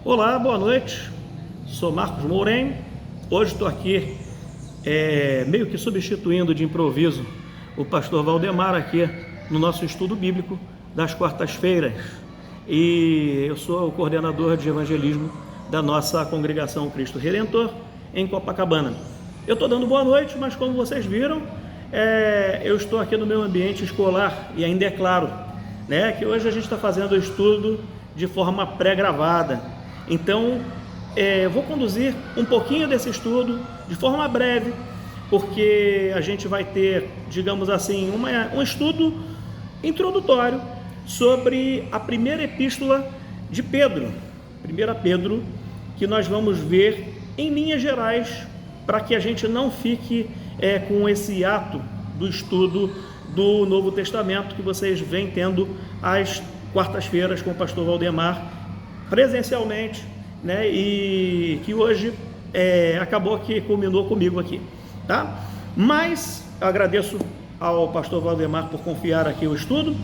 Olá, boa noite, sou Marcos Mourem. Hoje estou aqui meio que substituindo de improviso o pastor Valdemar aqui no nosso estudo bíblico das quartas-feiras, e eu sou o coordenador de evangelismo da nossa congregação Cristo Redentor em Copacabana. Eu estou dando boa noite, mas como vocês viram, eu estou aqui no meu ambiente escolar, e ainda é claro, né, que hoje a gente está fazendo o estudo de forma pré-gravada. Então, vou conduzir um pouquinho desse estudo de forma breve, porque a gente vai ter, digamos assim, um estudo introdutório sobre a primeira epístola de Pedro, 1 Pedro, que nós vamos ver em linhas gerais, para que a gente não fique com esse ato do estudo do Novo Testamento que vocês vêm tendo às quartas-feiras com o pastor Valdemar presencialmente, né? E que hoje acabou que culminou comigo aqui, tá? Mas eu agradeço ao pastor Valdemar por confiar aqui o estudo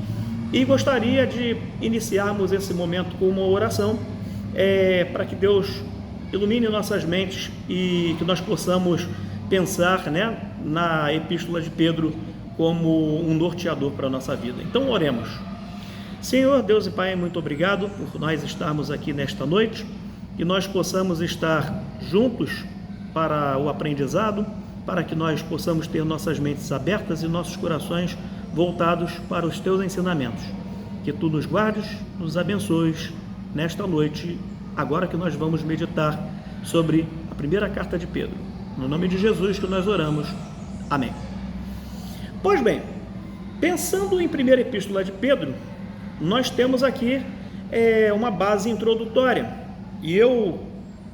e gostaria de iniciarmos esse momento com uma oração para que Deus ilumine nossas mentes e que nós possamos pensar, né, na epístola de Pedro como um norteador para a nossa vida. Então oremos. Senhor, Deus e Pai, muito obrigado por nós estarmos aqui nesta noite, que nós possamos estar juntos para o aprendizado, para que nós possamos ter nossas mentes abertas e nossos corações voltados para os Teus ensinamentos. Que Tu nos guardes, nos abençoes nesta noite, agora que nós vamos meditar sobre a primeira carta de Pedro. No nome de Jesus que nós oramos. Amém. Pois bem, pensando em primeira epístola de Pedro, nós temos aqui uma base introdutória, e eu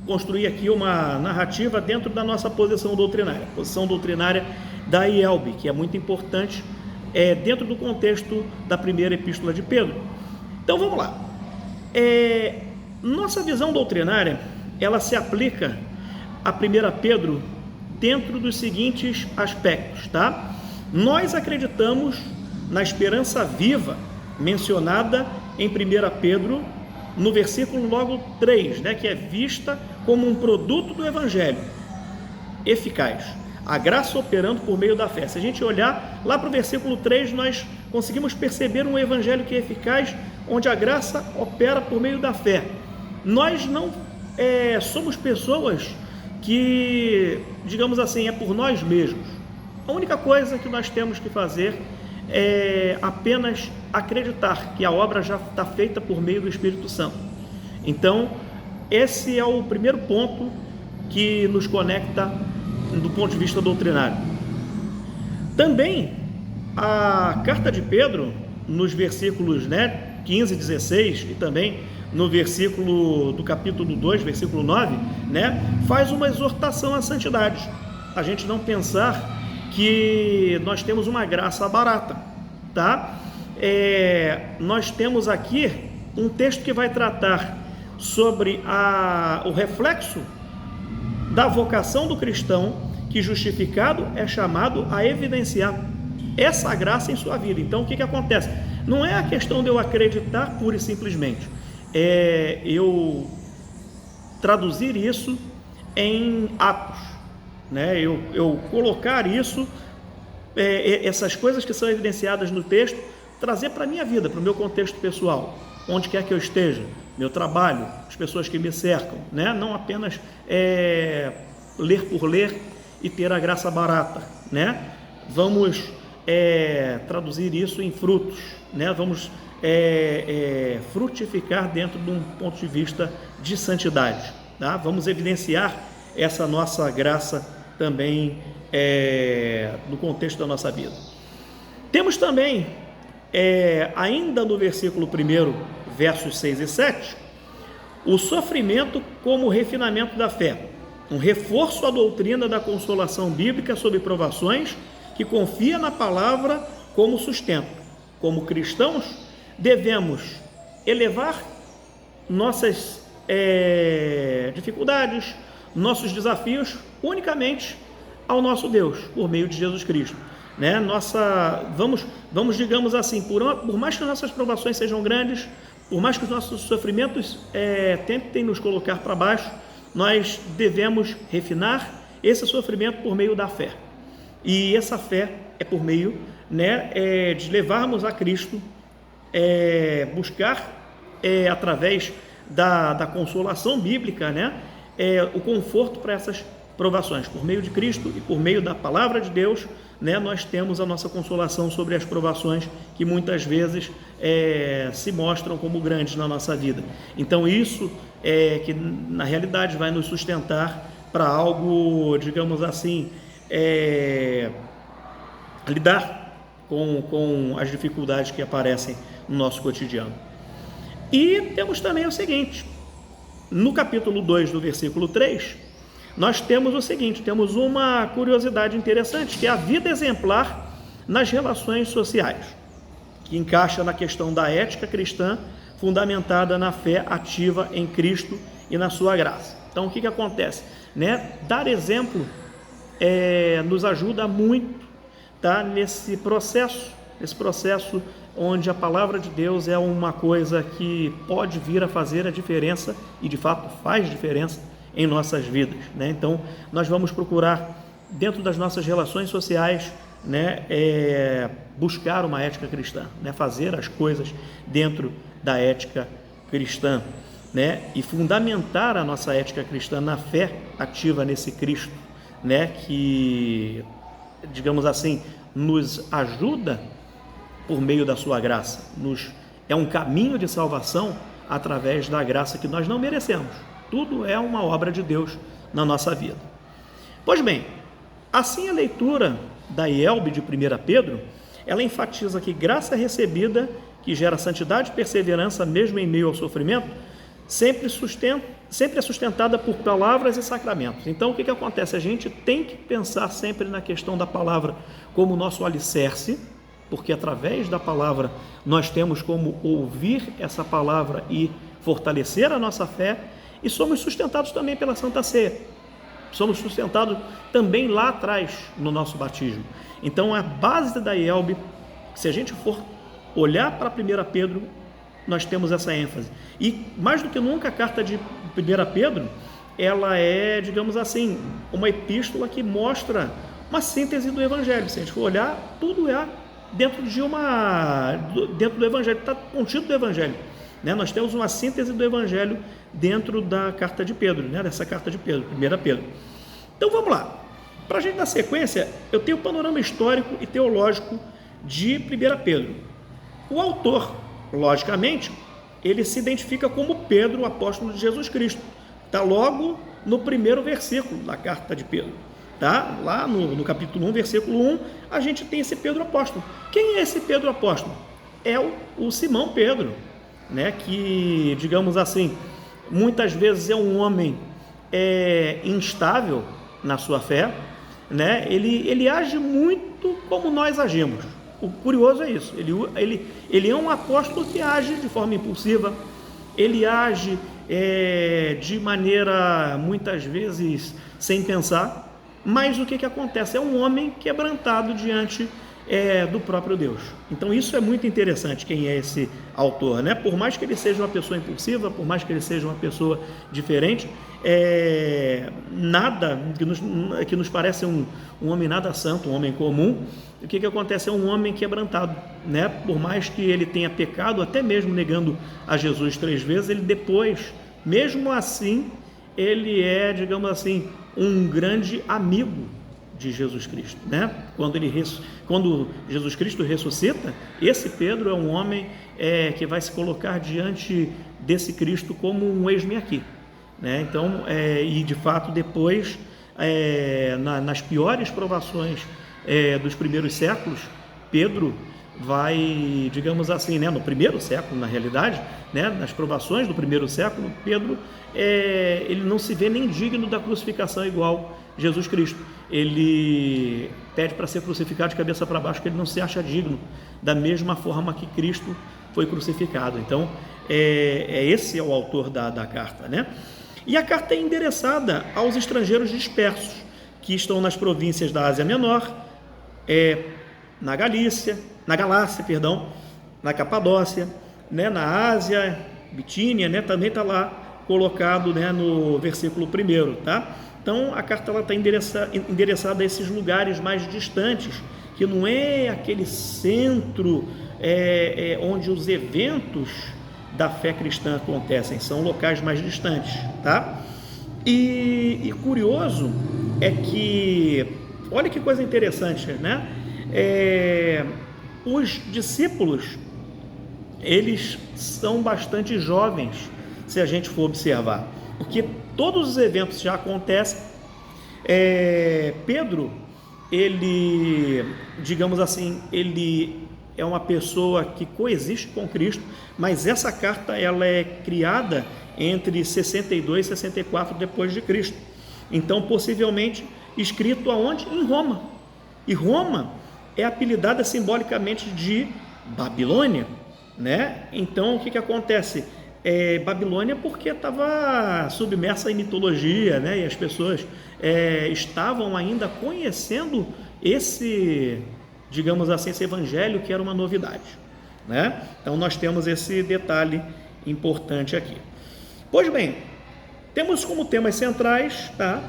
construí aqui uma narrativa dentro da nossa posição doutrinária da IELB, que é muito importante dentro do contexto da primeira epístola de Pedro. Então vamos lá. Nossa visão doutrinária, ela se aplica a 1 Pedro dentro dos seguintes aspectos, tá? Nós acreditamos na esperança viva mencionada em 1 Pedro, no versículo logo 3, né, que é vista como um produto do Evangelho eficaz, a graça operando por meio da fé. Se a gente olhar lá para o versículo 3, nós conseguimos perceber um Evangelho que é eficaz, onde a graça opera por meio da fé. Nós não somos pessoas que, digamos assim, é por nós mesmos. A única coisa que nós temos que fazer apenas acreditar que a obra já está feita por meio do Espírito Santo. Então, esse é o primeiro ponto que nos conecta do ponto de vista doutrinário. Também, a carta de Pedro, nos versículos 15 e 16, e também no versículo do capítulo 2, versículo 9, faz uma exortação à santidade. A gente não pensar que nós temos uma graça barata, tá? Nós temos aqui um texto que vai tratar sobre o reflexo da vocação do cristão, que justificado é chamado a evidenciar essa graça em sua vida. Então o que acontece? Não é a questão de eu acreditar pura e simplesmente, eu traduzir isso em atos, né? Eu colocar isso, essas coisas que são evidenciadas no texto, trazer para a minha vida, para o meu contexto pessoal, onde quer que eu esteja, meu trabalho, as pessoas que me cercam, né? Não apenas ler por ler e ter a graça barata, né? Vamos traduzir isso em frutos, né? Vamos frutificar dentro de um ponto de vista de santidade, tá? Vamos evidenciar essa nossa graça também no contexto da nossa vida. Temos também, ainda no versículo 1, versos 6 e 7, o sofrimento como refinamento da fé, um reforço à doutrina da consolação bíblica sob provações, que confia na palavra como sustento. Como cristãos, devemos elevar nossas dificuldades, nossos desafios unicamente ao nosso Deus, por meio de Jesus Cristo, né? Vamos digamos assim, por mais que nossas provações sejam grandes, por mais que os nossos sofrimentos tentem nos colocar para baixo, nós devemos refinar esse sofrimento por meio da fé. E essa fé é por meio, de levarmos a Cristo, buscar através da consolação bíblica, o conforto para essas provações. Por meio de Cristo e por meio da palavra de Deus, nós temos a nossa consolação sobre as provações que muitas vezes se mostram como grandes na nossa vida. Então isso que na realidade vai nos sustentar para algo, digamos assim, lidar com as dificuldades que aparecem no nosso cotidiano. E temos também o seguinte, no capítulo 2 do versículo 3, nós temos o seguinte, temos uma curiosidade interessante, que é a vida exemplar nas relações sociais, que encaixa na questão da ética cristã, fundamentada na fé ativa em Cristo e na sua graça. Então, o que acontece? Dar exemplo nos ajuda muito, nesse processo onde a palavra de Deus é uma coisa que pode vir a fazer a diferença, e de fato faz diferença em nossas vidas. Então, nós vamos procurar, dentro das nossas relações sociais, buscar uma ética cristã, fazer as coisas dentro da ética cristã, e fundamentar a nossa ética cristã na fé ativa nesse Cristo, que, digamos assim, nos ajuda por meio da sua graça, é um caminho de salvação através da graça que nós não merecemos. Tudo é uma obra de Deus na nossa vida. Pois bem, assim a leitura da IELB de 1 Pedro, ela enfatiza que graça recebida, que gera santidade e perseverança mesmo em meio ao sofrimento, sempre é sustentada por palavras e sacramentos. Então, o que acontece? A gente tem que pensar sempre na questão da palavra como nosso alicerce, porque através da palavra nós temos como ouvir essa palavra e fortalecer a nossa fé, e somos sustentados também pela Santa Ceia. Somos sustentados também lá atrás no nosso batismo. Então, a base da IELB, se a gente for olhar para 1 Pedro, nós temos essa ênfase. E, mais do que nunca, a carta de 1 Pedro, ela é, digamos assim, uma epístola que mostra uma síntese do Evangelho. Se a gente for olhar, tudo dentro do Evangelho, está contido do Evangelho. Nós temos uma síntese do Evangelho dentro da carta de Pedro, dessa carta de Pedro, 1 Pedro. Então vamos lá. Para a gente dar sequência, eu tenho o panorama histórico e teológico de 1 Pedro. O autor, logicamente, ele se identifica como Pedro, o apóstolo de Jesus Cristo. Está logo no primeiro versículo da carta de Pedro. Lá no capítulo 1, versículo 1, a gente tem esse Pedro apóstolo. Quem é esse Pedro apóstolo? É o Simão Pedro, que, digamos assim, muitas vezes é um homem instável na sua fé, ele age muito como nós agimos. O curioso é isso, ele é um apóstolo que age de forma impulsiva, ele age de maneira muitas vezes sem pensar, mas o que acontece? É um homem quebrantado diante do próprio Deus. Então isso é muito interessante, quem é esse autor, Por mais que ele seja uma pessoa impulsiva, por mais que ele seja uma pessoa diferente, nada que nos parece um homem nada santo, um homem comum. O que acontece? É um homem quebrantado, Por mais que ele tenha pecado, até mesmo negando a Jesus 3 vezes, ele depois, mesmo assim, ele é, digamos assim, um grande amigo de Jesus Cristo, Quando Jesus Cristo ressuscita, esse Pedro é um homem que vai se colocar diante desse Cristo como um eis-me aqui, Então, e de fato depois, nas piores provações dos primeiros séculos, Pedro vai, digamos assim, no primeiro século, na realidade, nas provações do primeiro século, Pedro, ele não se vê nem digno da crucificação igual Jesus Cristo. Ele pede para ser crucificado de cabeça para baixo, porque ele não se acha digno, da mesma forma que Cristo foi crucificado. Então, esse é o autor da carta, E a carta é endereçada aos estrangeiros dispersos, que estão nas províncias da Ásia Menor, na Galácia, na Capadócia, né, na Ásia, Bitínia, né, também está lá colocado, né, no versículo 1, tá? Então a carta está endereçada a esses lugares mais distantes, que não é aquele centro onde os eventos da fé cristã acontecem, são locais mais distantes, tá? E curioso é que, olha que coisa interessante, né? Os discípulos, eles são bastante jovens, se a gente for observar, porque todos os eventos já acontecem. Pedro, ele, digamos assim, ele é uma pessoa que coexiste com Cristo, mas essa carta ela é criada entre 62 e 64 depois de Cristo. Então, possivelmente escrito aonde? Em Roma. E Roma é apelidada simbolicamente de Babilônia, né? Então, o que acontece? Babilônia porque estava submersa em mitologia, né? E as pessoas estavam ainda conhecendo esse, digamos assim, esse evangelho que era uma novidade, né? Então nós temos esse detalhe importante aqui. Pois bem, temos como temas centrais, tá,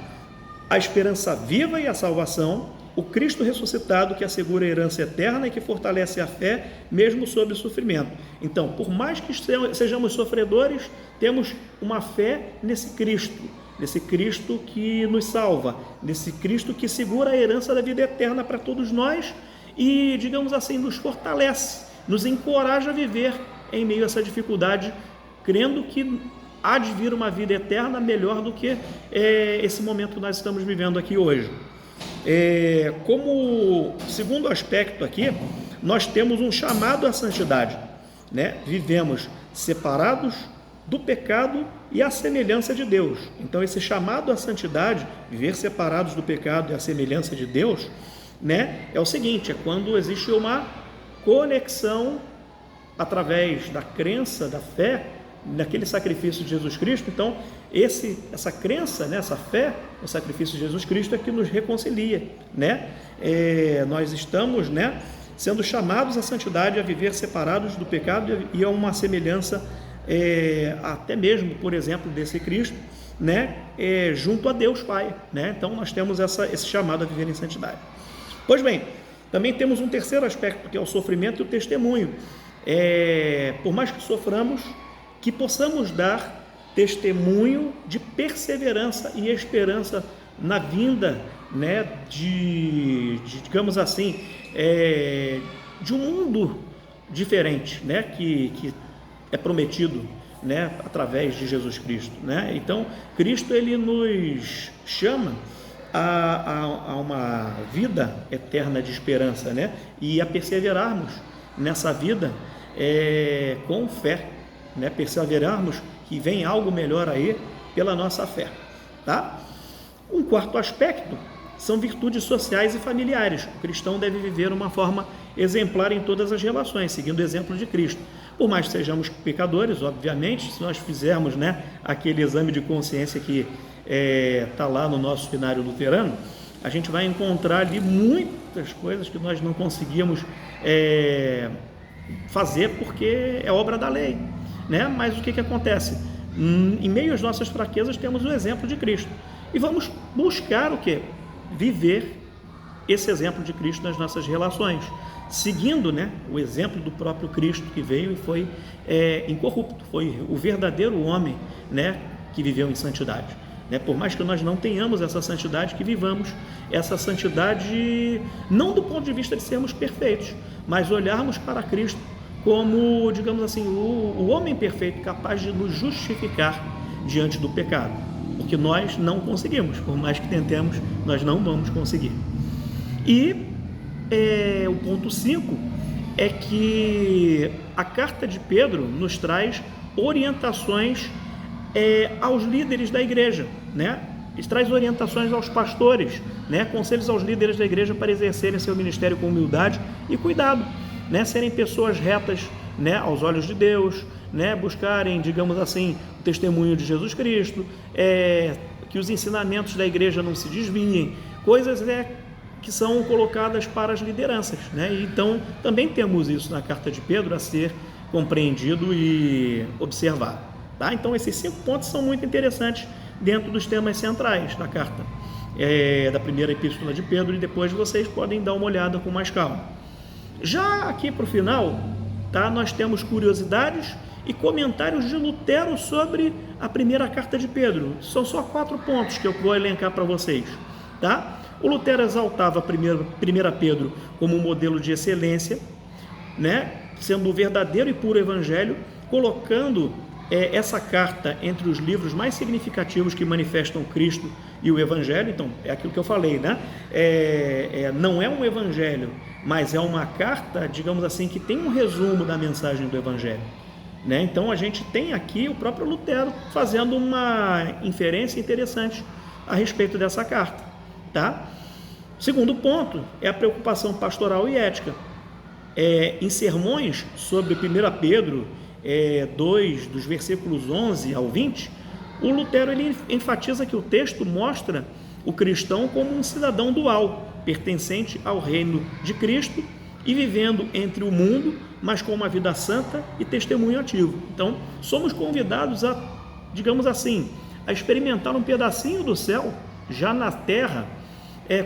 a esperança viva e a salvação, o Cristo ressuscitado que assegura a herança eterna e que fortalece a fé mesmo sob o sofrimento. Então, por mais que sejamos sofredores, temos uma fé nesse Cristo que nos salva, nesse Cristo que segura a herança da vida eterna para todos nós e, digamos assim, nos fortalece, nos encoraja a viver em meio a essa dificuldade, crendo que há de vir uma vida eterna melhor do que esse momento que nós estamos vivendo aqui hoje. Como segundo aspecto aqui, nós temos um chamado à santidade, né? Vivemos separados do pecado e à semelhança de Deus. Então esse chamado à santidade, viver separados do pecado e à semelhança de Deus, né, é o seguinte, é quando existe uma conexão através da crença, da fé, naquele sacrifício de Jesus Cristo. Então essa crença, né, essa fé no sacrifício de Jesus Cristo é que nos reconcilia, né? Nós estamos, né, sendo chamados à santidade, a viver separados do pecado e a uma semelhança até mesmo, por exemplo, desse Cristo, né, junto a Deus Pai, né? Então nós temos esse chamado a viver em santidade. Pois bem, também temos um terceiro aspecto, que é o sofrimento e o testemunho. Por mais que soframos, que possamos dar testemunho de perseverança e esperança na vinda, né, digamos assim, de um mundo diferente, né, que é prometido, né, através de Jesus Cristo, né? Então Cristo ele nos chama a uma vida eterna de esperança, né, e a perseverarmos nessa vida com fé, né, perseverarmos que vem algo melhor aí pela nossa fé, tá? Um quarto aspecto são virtudes sociais e familiares. O cristão deve viver uma forma exemplar em todas as relações, seguindo o exemplo de Cristo. Por mais que sejamos pecadores, obviamente, se nós fizermos, né, aquele exame de consciência que está lá no nosso Seminário Luterano, a gente vai encontrar ali muitas coisas que nós não conseguimos fazer porque é obra da lei, né? Mas o que acontece? Em meio às nossas fraquezas temos o exemplo de Cristo e vamos buscar o quê? Viver esse exemplo de Cristo nas nossas relações, seguindo, né, o exemplo do próprio Cristo que veio e foi incorrupto, foi o verdadeiro homem, né, que viveu em santidade, né? Por mais que nós não tenhamos essa santidade, que vivamos essa santidade não do ponto de vista de sermos perfeitos, mas olharmos para Cristo como, digamos assim, o homem perfeito capaz de nos justificar diante do pecado, porque nós não conseguimos, por mais que tentemos, nós não vamos conseguir. E o ponto 5 é que a carta de Pedro nos traz orientações aos líderes da igreja, né? Ele traz orientações aos pastores, né? Conselhos aos líderes da igreja para exercerem seu ministério com humildade e cuidado, né? Serem pessoas retas, né, aos olhos de Deus, né? Buscarem, digamos assim, o testemunho de Jesus Cristo, que os ensinamentos da igreja não se desviem, coisas que são colocadas para as lideranças, né? Então também temos isso na carta de Pedro a ser compreendido e observado. Tá? Então, esses 5 pontos são muito interessantes dentro dos temas centrais da carta, da primeira epístola de Pedro, e depois vocês podem dar uma olhada com mais calma. Já aqui para o final, tá, nós temos curiosidades e comentários de Lutero sobre a primeira carta de Pedro. São só 4 pontos que eu vou elencar para vocês. Tá? O Lutero exaltava 1 Pedro como um modelo de excelência, né, sendo o verdadeiro e puro evangelho, colocando essa carta entre os livros mais significativos que manifestam Cristo e o Evangelho. Então, é aquilo que eu falei, né? Não é um Evangelho, mas é uma carta, digamos assim, que tem um resumo da mensagem do Evangelho, né? Então, a gente tem aqui o próprio Lutero fazendo uma inferência interessante a respeito dessa carta, tá? Segundo ponto é a preocupação pastoral e ética. Em sermões sobre 1 Pedro 2, dos versículos 11 ao 20, o Lutero ele enfatiza que o texto mostra o cristão como um cidadão dual, pertencente ao reino de Cristo e vivendo entre o mundo, mas com uma vida santa e testemunho ativo. Então, somos convidados a, digamos assim, a experimentar um pedacinho do céu já na terra,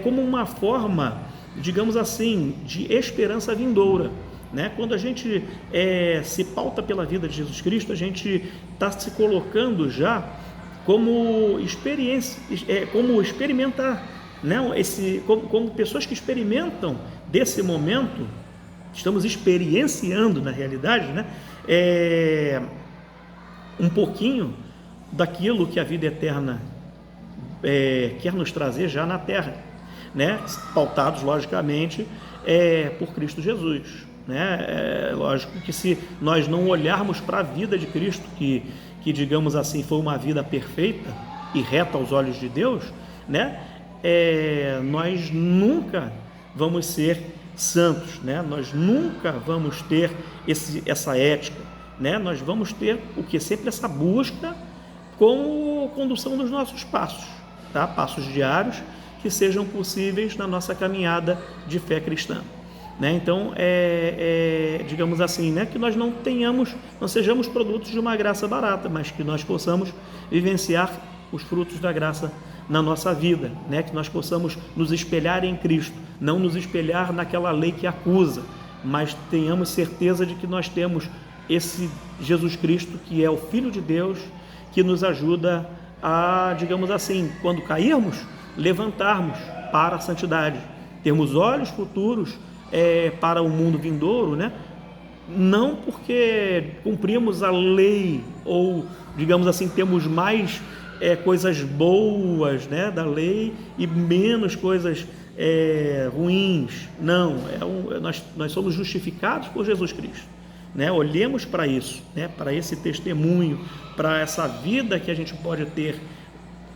como uma forma, digamos assim, de esperança vindoura. Né? Quando a gente se pauta pela vida de Jesus Cristo, a gente está se colocando já como experiência, como experimentar, né? Como pessoas que experimentam desse momento, estamos experienciando na realidade, né? Um pouquinho daquilo que a vida eterna quer nos trazer já na terra, né? Pautados logicamente por Cristo Jesus. Né? Lógico que se nós não olharmos para a vida de Cristo, que digamos assim foi uma vida perfeita e reta aos olhos de Deus, né? Nós nunca vamos ser santos, né? Nós nunca vamos ter essa ética, né? Nós vamos ter o que? Sempre essa busca como condução dos nossos passos, tá? Passos diários que sejam possíveis na nossa caminhada de fé cristã. Né? Então, digamos assim, né? Que nós não sejamos produtos de uma graça barata, mas que nós possamos vivenciar os frutos da graça na nossa vida, né? Que nós possamos nos espelhar em Cristo, não nos espelhar naquela lei que acusa, mas tenhamos certeza de que nós temos esse Jesus Cristo, que é o Filho de Deus, que nos ajuda a, digamos assim, quando cairmos, levantarmos para a santidade, termos olhos futuros para o mundo vindouro, né? Não porque cumprimos a lei ou, digamos assim, temos mais coisas boas, né, da lei e menos coisas ruins. Não, nós somos justificados por Jesus Cristo, né? Olhemos para isso, né, para esse testemunho, para essa vida que a gente pode ter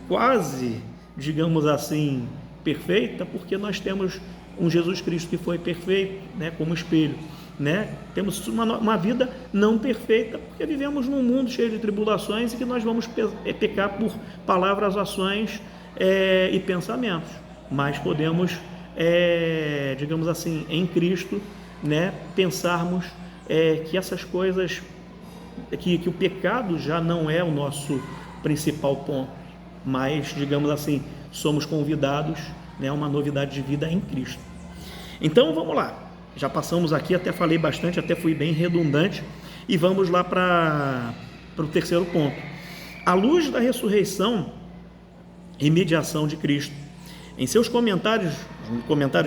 quase, digamos assim, perfeita, porque nós temos um Jesus Cristo que foi perfeito, né, como espelho, né? Temos uma vida não perfeita, porque vivemos num mundo cheio de tribulações e que nós vamos pecar por palavras, ações e pensamentos, mas podemos, digamos assim, em Cristo, né, pensarmos que essas coisas, que o pecado já não é o nosso principal ponto, mas, digamos assim, somos convidados, né, a uma novidade de vida em Cristo. Então vamos lá, já passamos aqui, até falei bastante, até fui bem redundante, e vamos lá para o terceiro ponto. À luz da ressurreição e mediação de Cristo, em seus comentários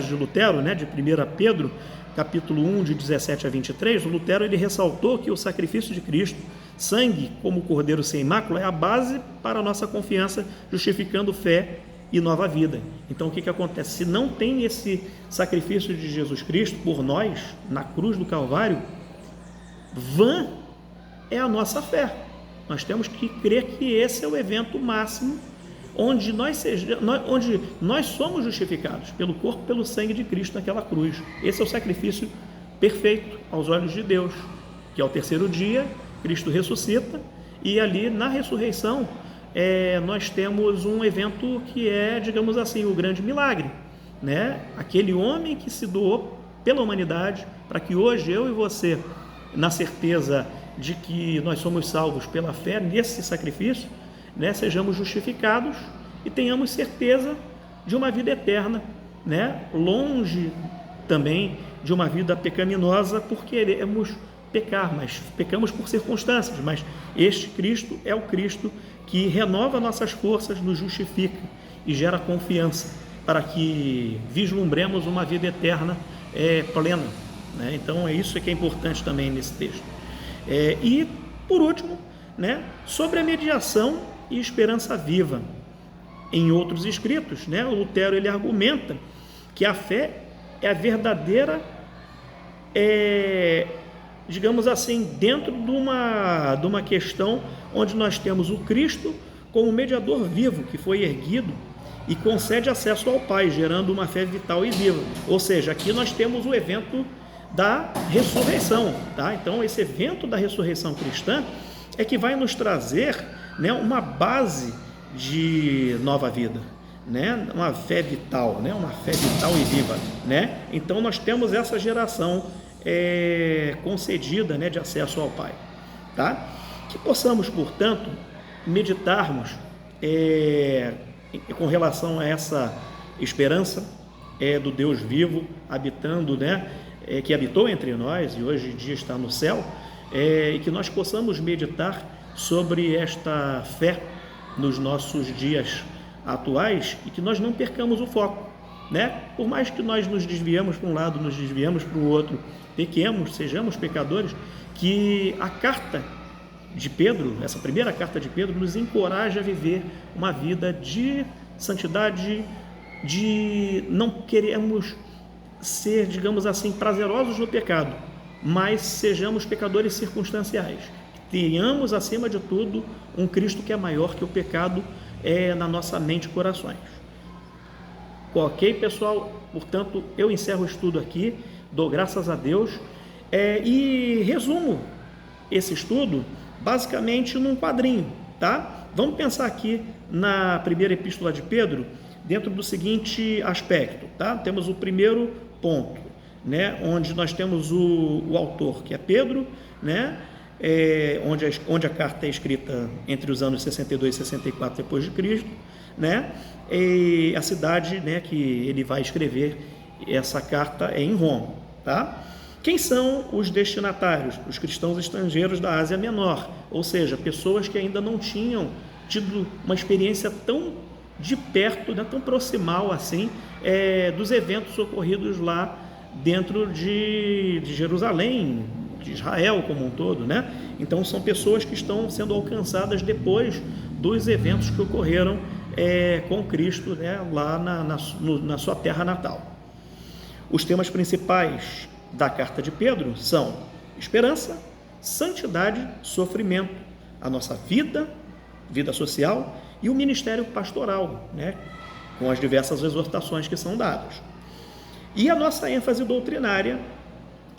de Lutero, né, de 1 Pedro, capítulo 1, de 17 a 23, o Lutero ele ressaltou que o sacrifício de Cristo, sangue como cordeiro sem mácula, é a base para a nossa confiança, justificando fé e nova vida. Então o que acontece? Se não tem esse sacrifício de Jesus Cristo por nós, na cruz do Calvário, vã é a nossa fé. Nós temos que crer que esse é o evento máximo onde nós somos justificados pelo corpo e pelo sangue de Cristo naquela cruz. Esse é o sacrifício perfeito aos olhos de Deus, que ao terceiro dia Cristo ressuscita, e ali na ressurreição nós temos um evento que é, digamos assim, o grande milagre, né? Aquele homem que se doou pela humanidade para que hoje eu e você na certeza de que nós somos salvos pela fé nesse sacrifício, né, sejamos justificados e tenhamos certeza de uma vida eterna, né, longe também de uma vida pecaminosa por queremos pecar, mas pecamos por circunstâncias, mas este Cristo é o Cristo que renova nossas forças, nos justifica e gera confiança para que vislumbremos uma vida eterna plena, né? Então é isso que é importante também nesse texto. E por último, né, sobre a mediação e esperança viva. Em outros escritos, né, o Lutero ele argumenta que a fé é a verdadeira, digamos assim, dentro de uma questão onde nós temos o Cristo como mediador vivo, que foi erguido e concede acesso ao Pai, gerando uma fé vital e viva. Ou seja, aqui nós temos o evento da ressurreição, tá? Então esse evento da ressurreição cristã é que vai nos trazer, né, uma base de nova vida, né? Uma fé vital, né? Uma fé vital e viva, né? Então nós temos essa geração concedida, né, de acesso ao Pai, tá? Que possamos, portanto, meditarmos com relação a essa esperança do Deus vivo habitando, né, que habitou entre nós e hoje em dia está no céu, e que nós possamos meditar sobre esta fé nos nossos dias atuais e que nós não percamos o foco, né? Por mais que nós nos desviemos para um lado, nos desviemos para o outro, pequemos, sejamos pecadores, que a carta de Pedro, essa primeira carta de Pedro, nos encoraja a viver uma vida de santidade, de não queremos ser, digamos assim, prazerosos no pecado, mas sejamos pecadores circunstanciais. Tenhamos, acima de tudo, um Cristo que é maior que o pecado na nossa mente e corações. Ok, pessoal? Portanto, eu encerro o estudo aqui, dou graças a Deus e resumo esse estudo basicamente num quadrinho, tá? Vamos pensar aqui na primeira epístola de Pedro dentro do seguinte aspecto, tá? Temos o primeiro ponto, né? Onde nós temos o autor, que é Pedro, né? Onde a carta é escrita entre os anos 62 e 64 depois de Cristo, né? E a cidade, né, que ele vai escrever essa carta é em Roma, tá? Quem são os destinatários? Os cristãos estrangeiros da Ásia Menor, ou seja, pessoas que ainda não tinham tido uma experiência tão de perto, né, tão proximal assim, dos eventos ocorridos lá dentro de Jerusalém, de Israel como um todo, né? Então são pessoas que estão sendo alcançadas depois dos eventos que ocorreram com Cristo, né, lá na sua terra natal. Os temas principais da carta de Pedro são esperança, santidade, sofrimento, a nossa vida social e o ministério pastoral, né, com as diversas exortações que são dadas. E a nossa ênfase doutrinária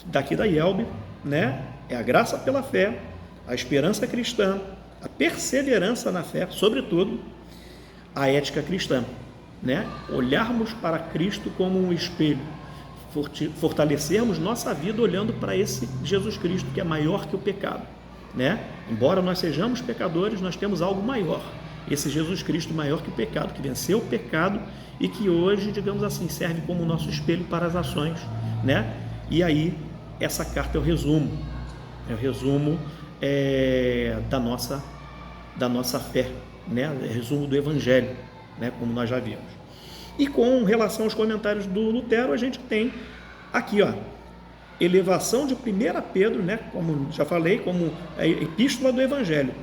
daqui da IELB, né, é a graça pela fé, a esperança cristã, a perseverança na fé, sobretudo a ética cristã, né? Olharmos para Cristo como um espelho, fortalecermos nossa vida olhando para esse Jesus Cristo que é maior que o pecado, né? Embora nós sejamos pecadores, nós temos algo maior, esse Jesus Cristo maior que o pecado, que venceu o pecado e que hoje, digamos assim, serve como nosso espelho para as ações, né? E aí, essa carta é o resumo da nossa fé, né? Resumo do Evangelho, né? Como nós já vimos. E com relação aos comentários do Lutero, a gente tem aqui, ó, elevação de 1 Pedro, né? Como já falei, como a epístola do Evangelho,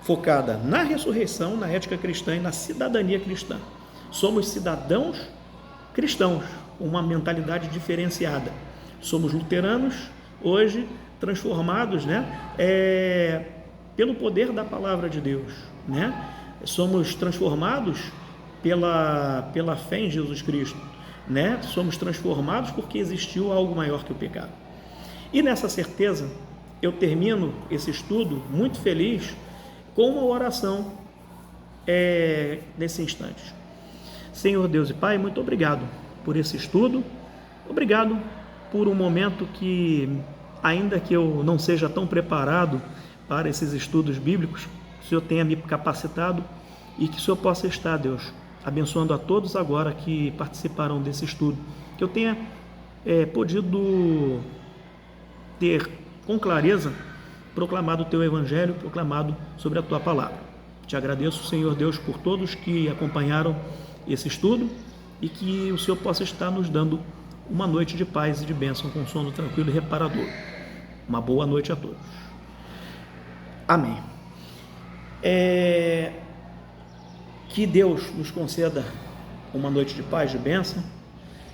focada na ressurreição, na ética cristã e na cidadania cristã. Somos cidadãos cristãos, com uma mentalidade diferenciada. Somos luteranos, hoje transformados, né, pelo poder da palavra de Deus, né? Somos transformados pela fé em Jesus Cristo, né? Somos transformados porque existiu algo maior que o pecado. E nessa certeza, eu termino esse estudo muito feliz com uma oração nesse instante. Senhor Deus e Pai, muito obrigado por esse estudo, obrigado por um momento que ainda que eu não seja tão preparado para esses estudos bíblicos, que o Senhor tenha me capacitado e que o Senhor possa estar, Deus, abençoando a todos agora que participarão desse estudo, que eu tenha podido ter com clareza proclamado o Teu Evangelho, proclamado sobre a Tua Palavra. Te agradeço, Senhor Deus, por todos que acompanharam esse estudo e que o Senhor possa estar nos dando uma noite de paz e de bênção com sono tranquilo e reparador. Uma boa noite a todos. Amém. Que Deus nos conceda uma noite de paz, de bênção,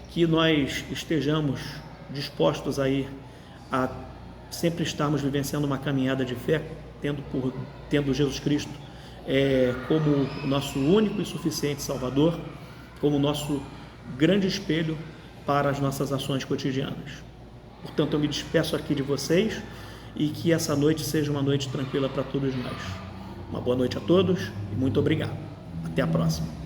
que nós estejamos dispostos aí a sempre estarmos vivenciando uma caminhada de fé, tendo Jesus Cristo como o nosso único e suficiente Salvador, como o nosso grande espelho para as nossas ações cotidianas. Portanto, eu me despeço aqui de vocês e que essa noite seja uma noite tranquila para todos nós. Uma boa noite a todos e muito obrigado. Até a próxima.